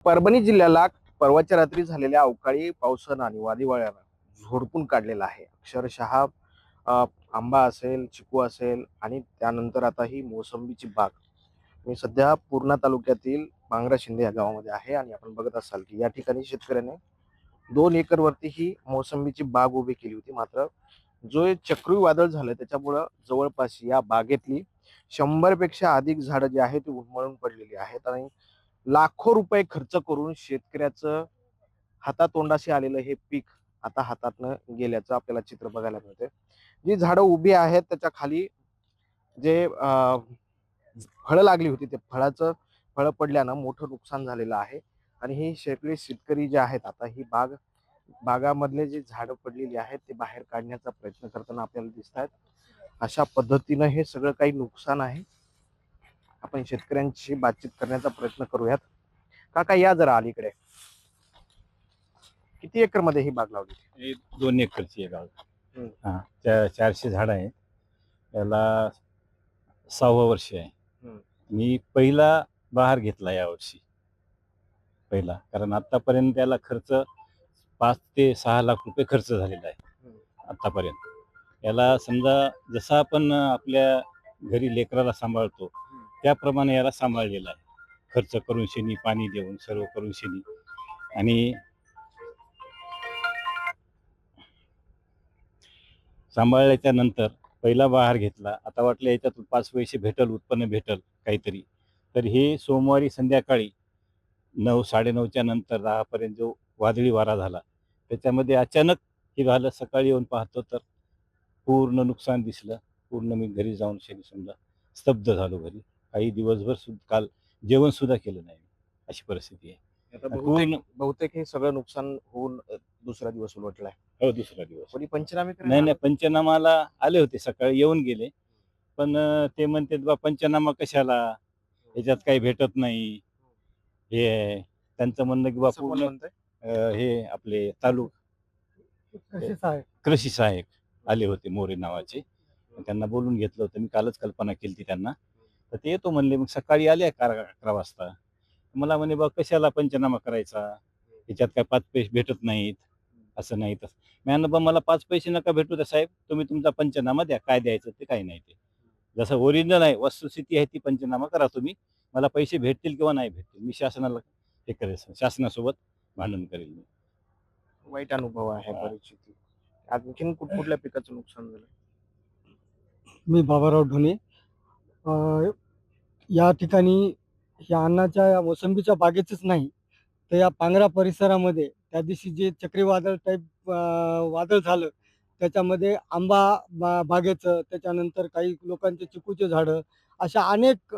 परभणी जिल्ह्याला परवाच्या रात्री झालेल्या अवकाळी पावसानं आणि वादळानं झोडपून काढलेला आहे. अक्षरशः आंबा असेल, चिकू असेल आणि त्यानंतर आता ही मोसंबीची बाग. मी सध्या पूर्णा तालुक्यातील पांगरा शिंदे या गावामध्ये आहे आणि आपण बघत असाल की या ठिकाणी शेतकऱ्याने 2 एकर वरती ही मोसंबीची बाग उभी केली होती. मात्र जो एक चक्रीवादळ झालं त्याच्यामुळं जवळपास या बागेतली 100 पेक्षा अधिक झाडं जी आहेत ती उन्मळून पडलेली आहेत आणि लाखो रुपये खर्च करून शेतकऱ्याचं हातातोंडाशी आलेलं हे पीक आता हातातनं गेल्याचं आपल्याला चित्र बघायला मिळते. जी झाडं उभी आहेत त्याच्या खाली जे फळं लागली होती ते फळं पडल्यानं मोठं नुकसान झालेलं आहे. आणि ही सगळे शेतकरी जे आहेत आता ही बागामधले जे झाडं पडलेली आहेत ते बाहेर काढण्याचा प्रयत्न करताना आपल्याला दिसत आहेत. अशा पद्धतीनं हे सगळं काही नुकसान आहे. आपण शेतकऱ्यांशी बातचीत करण्याचा प्रयत्न करूयात. काका या जरा अलीकडे. किती एकर मध्ये ही बाग लावली? हे 2 एकरची आहे बाग. हम्म. हा 400 झाड आहे. याला 6वं वर्ष आहे. हम्म. मी पहिला बहार घेतला यावर्षी पहिला, कारण आतापर्यंत त्याला खर्च 5 ते 6 लाख रुपये खर्च झालेला आहे आतापर्यंत. याला समजा जसं आपण आपल्या घरी लेकराला सांभाळतो त्याप्रमाणे याला सांभाळलेला आहे. खर्च करून शेणी, पाणी देऊन सर्व करून शेणी. आणि सांभाळल्याच्या नंतर पहिला बहार घेतला. आता वाटलं याच्यातून 5 पैसे भेटल, उत्पन्न भेटल काहीतरी. तर हे सोमवारी संध्याकाळी 9, 9:30च्या नंतर 10 पर्यंत जो वादळी वारा झाला त्याच्यामध्ये अचानक हे झालं. सकाळी येऊन पाहतो तर पूर्ण नुकसान दिसलं. पूर्ण मी घरी जाऊन शेणी समजा स्तब्ध झालो घरी. काही दिवसभर काल जेवण सुद्धा केलं नाही, अशी परिस्थिती आहे. आता पूर्ण बहुतेक हे सगळं नुकसान होऊन दुसरा दिवस उलटलाय. हो, दुसरा दिवस. कोणी पंचनामे करायला नाही नाही, आलं? पंचनामाला आले होते, सकाळी येऊन गेले. पण ते म्हणतात बा पंचनामा कशाला, याच्यात काही भेटत नाही. हे आहे. त्यांचं म्हणणं की बा असं कोण पूर्ण म्हणतंय? हे आपले कृषी सहाय्यक आले होते, मोरे नावाचे. त्यांना बोलून घेतलं होतं मी, कालच कल्पना केली होती त्यांना. तर ते येतो म्हणले. मग सकाळी आले 11 वाजता. मला म्हणे बा कशाला पंचनामा करायचा, याच्यात काय 5 पैसे भेटत नाहीत, असं नाही तसं. मी म्हणलं बा मला 5 पैसे नका भेटू द्या साहेब, तुम्ही तुमचा पंचनामा द्या, काय द्यायचं ते काही नाही. ते जसं ओरिजिनल आहे, वस्तुस्थिती आहे ती पंचनामा करा तुम्ही. मला पैसे भेटतील किंवा नाही भेटतील, मी शासनाला हे करेल, शासनासोबत भांडण करेल मी. वाईट अनुभव आहे परिस्थिती. आणखीन कुठल्या पिकाचं नुकसान झालं? मी बाबाराव ढोणे. या ठिकाणी या अन्नाच्या या मोसंबीच्या बागेचंच नाही तर या पांगरा परिसरामध्ये त्या दिवशी जे चक्रीवादळ टाईप वादळ झालं त्याच्यामध्ये आंबा बागेचं, त्याच्यानंतर काही लोकांचे चिकूचे झाडं, अशा अनेक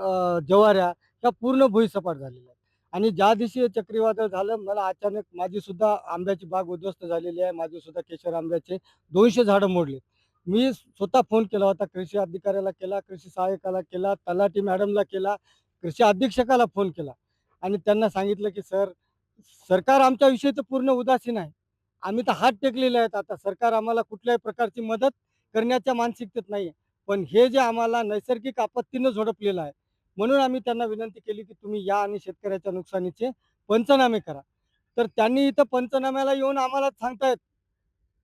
ज्वाऱ्या ह्या पूर्ण भुईसपाट झालेल्या आहेत. आणि ज्या दिवशी हे चक्रीवादळ झालं मला अचानक माझीसुद्धा आंब्याची बाग उद्ध्वस्त झालेली आहे. माझेसुद्धा केशर आंब्याचे 200 झाडं मोडले. मी स्वतः फोन केला होता, कृषी अधिकाऱ्याला केला, कृषी सहाय्यकाला केला, तलाठी मॅडमला केला, कृषी अधीक्षकाला फोन केला आणि त्यांना सांगितलं की सरकार आमच्याविषयी तर पूर्ण उदासीन आहे. आम्ही तर हात टेकलेले आहेत. आता सरकार आम्हाला कुठल्याही प्रकारची मदत करण्याच्या मानसिकतेत नाही आहे. पण हे जे आम्हाला नैसर्गिक आपत्तीनं झोडपलेलं आहे, म्हणून आम्ही त्यांना विनंती केली की तुम्ही या आणि शेतकऱ्याच्या नुकसानीचे पंचनामे करा. तर त्यांनी इथं पंचनाम्याला येऊन आम्हाला सांगतायत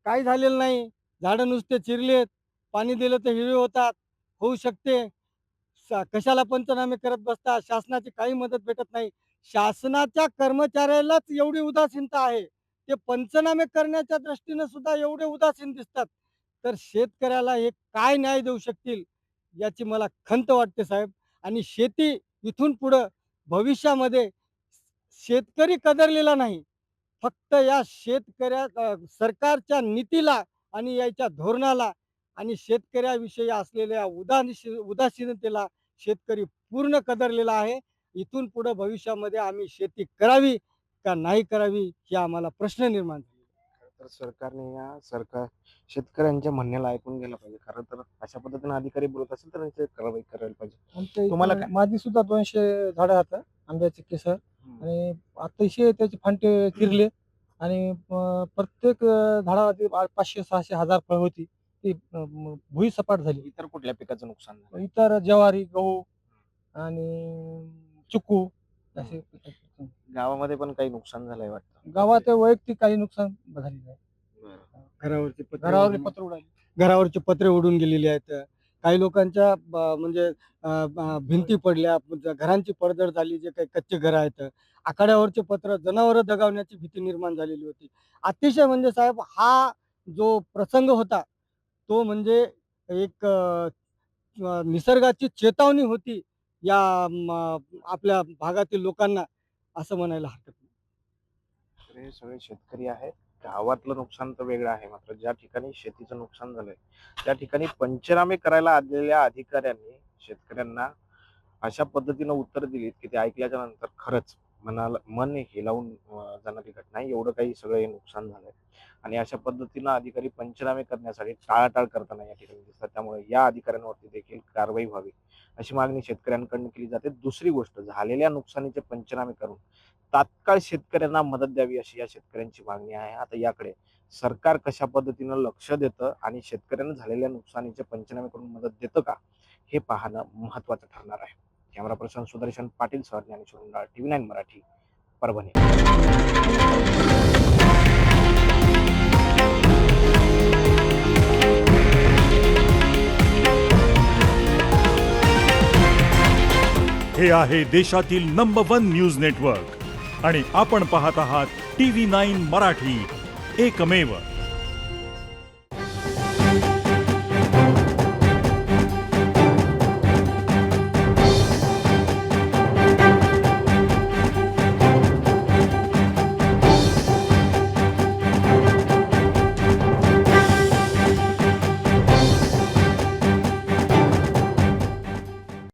काही झालेलं नाही, झाडं नुसते चिरलेत, पाणी दिलं तर हिरवे होतात, होऊ शकते. कशाला पंचनामे करत बसता, शासनाची काही मदत भेटत नाही. शासनाच्या कर्मचाऱ्यालाच एवढी उदासीनता आहे, ते पंचनामे करण्याच्या दृष्टीनं सुद्धा एवढे उदासीन दिसतात. तर शेतकऱ्याला हे काय न्याय देऊ शकतील याची मला खंत वाटते साहेब. आणि शेती इथून पुढं भविष्यामध्ये शेतकरी कदरलेला नाही, फक्त या सरकारच्या नीतीला आणि याच्या धोरणाला आणि शेतकऱ्याविषयी असलेल्या उदासीनतेला शेतकरी पूर्ण कदरलेला आहे. इथून पुढे भविष्यामध्ये आम्ही शेती करावी का नाही करावी हे आम्हाला प्रश्न निर्माण झाले. तर सरकारने शेतकऱ्यांच्या म्हणण्याला ऐकून घ्यायला पाहिजे. खरं तर अशा पद्धतीने अधिकारी बोलत असेल तर त्यांची कारवाई करायला पाहिजे. तुम्हाला काय? माझी सुद्धा 200 झाडं आहेत आंब्याचे केसर आणि अतिशय त्याचे फांटे चिरले आणि प्रत्येक झाडावरती 500-600 हजार फळ होती ती भुईसपाट झाली. इतर कुठल्या पिकाचं नुकसान झालं? इतर ज्वारी, गहू आणि चिकू असे नुकसान. गावामध्ये पण काही नुकसान झालंय वाटतं. गावात वैयक्तिक काही नुकसान झालेलं आहे. घरावरचे पत्रे घरावरले उडून- पत्र उडाले. घरावरचे पत्रे उडून गेलेले आहेत. काही लोकांच्या म्हणजे भिंती पडल्या, घरांची पडझड झाली. जे काही कच्चे घर आहेत, आखाड्यावरचे पत्र, जनावरं दगावण्याची भीती निर्माण झालेली होती. अतिशय म्हणजे साहेब हा जो प्रसंग होता तो म्हणजे एक निसर्गाची चेतावणी होती या आपल्या भागातील लोकांना, असं म्हणायला हरकत नाही. तर हे सगळे शेतकरी आहेत. गावातलं नुकसान तर वेगळं आहे, मात्र ज्या ठिकाणी शेतीचं नुकसान झालंय त्या ठिकाणी पंचनामे करायला आलेल्या अधिकाऱ्यांनी शेतकऱ्यांना अशा पद्धतीनं उत्तर दिलीत की ते ऐकल्याच्या नंतर खरंच मन हेलावून जाणारी घटना आहे. एवढं काही सगळं हे नुकसान झालंय आणि अशा पद्धतीनं अधिकारी पंचनामे करण्यासाठी टाळाटाळ करताना या ठिकाणी दिसतात. त्यामुळे या अधिकाऱ्यांवरती देखील कारवाई व्हावी अशी मागणी शेतकऱ्यांकडून केली जाते. दुसरी गोष्ट, झालेल्या नुकसानीचे पंचनामे करून तात्काळ शेतकऱ्यांना मदत द्यावी अशी या शेतकऱ्यांची मागणी आहे. आता याकडे सरकार कशा पद्धतीनं लक्ष देतं आणि शेतकऱ्यांना झालेल्या नुकसानीचे पंचनामे करून मदत देतं का, हे पाहणं महत्वाचं ठरणार आहे. Camera person Sudarshan Patil sir, Dnyaneshwar Undal, TV9 Marathi, Parbhani. हे आहे देशातील नंबर 1 न्यूज नेटवर्क आणि आपण पाहत आहात TV9 मराठी, एकमेव.